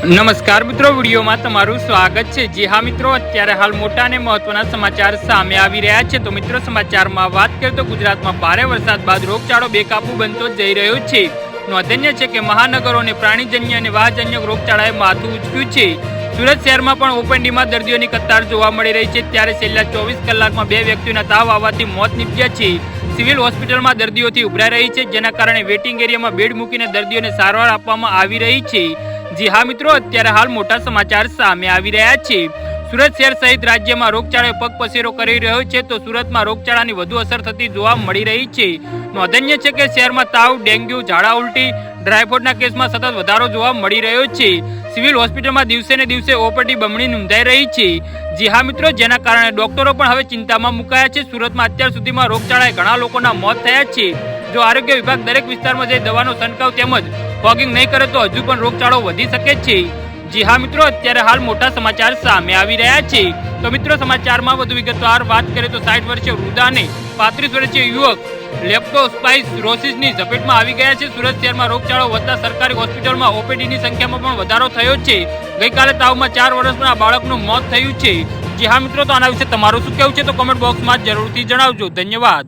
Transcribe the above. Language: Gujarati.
નમસ્કાર મિત્રો, વિડીયોમાં તમારું સ્વાગત છે। જી હા મિત્રો, અત્યારે હાલ મોટા અને મહત્વના સમાચાર સામે આવી રહ્યા છે। તો મિત્રો, સમાચારમાં વાત કરીએ તો ગુજરાતમાં ભારે વરસાદ બાદ રોગચાળો બેકાબુ બનતો જઈ રહ્યો છે। નોંધનીય છે કે મહાનગરો અને પ્રાણીજન્ય અને વાહજન્ય રોગચાળાએ માથું ઉંચક્યું છે। સુરત શહેરમાં પણ ઓપીડીમાં દર્દીઓની કતાર જોવા મળી રહી છે। ત્યારે છેલ્લા 24 કલાકમાં 2 વ્યક્તિઓના તાવ આવવાથી મોત નીપજ્યા છે। સિવિલ હોસ્પિટલમાં દર્દીઓથી ઉભરાઈ રહી છે, જેના કારણે વેટિંગ એરિયામાં બેડ મૂકીને દર્દીઓને સારવાર આપવામાં આવી રહી છે। જી હા મિત્રો, અત્યારે હાલ મોટા સમાચાર સામે આવી રહ્યા છે। સુરત શહેર સહિત રાજ્યમાં રોગચાળાએ પગપેસારો કરી રહ્યો છે, તો સુરતમાં રોગચાળાની વધુ અસર થતી જોવા મળી રહી છે। નોંધનીય છે કે શહેરમાં તાવ, ડેન્ગ્યુ, ઝાડા ઉલટી, ડ્રાયફોડના કેસમાં સતત વધારો જોવા મળી રહ્યો છે। સિવિલ હોસ્પિટલમાં દિવસે ને દિવસે ઓપીડી બમણી નોંધાઈ રહી છે। જી હા મિત્રો, જેના કારણે ડોક્ટરો પણ હવે ચિંતામાં મુકાયા છે। સુરતમાં અત્યાર સુધીમાં રોગચાળાએ ઘણા લોકોના મોત થયા છે। જો આરોગ્ય વિભાગ દરેક વિસ્તારમાં જઈ દવાનો છંટકાવ તેમજ ફોગિંગ નહીં કરે તો હજુ પણ રોગચાળો વધી શકે છે। જી હા મિત્રો, અત્યારે હાલ મોટા સમાચાર સામે આવી રહ્યા છે। તો મિત્રો, સમાચારમાં વધુ વિગતવાર વાત કરીએ તો 60 વર્ષીય વૃદ્ધા અને 35 વર્ષીય યુવક લેપ્ટોસ્પાઇરોસિસની ઝપેટમાં આવી ગયા છે। સુરત શહેરમાં રોગચાળો વધતા સરકારી હોસ્પિટલમાં ઓપીડીની સંખ્યામાં પણ વધારો થયો છે। ગઈકાલે તાવમાં 4 વર્ષના બાળકનું મોત થયું છે। જી હા મિત્રો, તો આના વિશે તમારું શું કહેવું છે તો કોમેન્ટ બોક્સમાં જરૂરથી જણાવજો। ધન્યવાદ।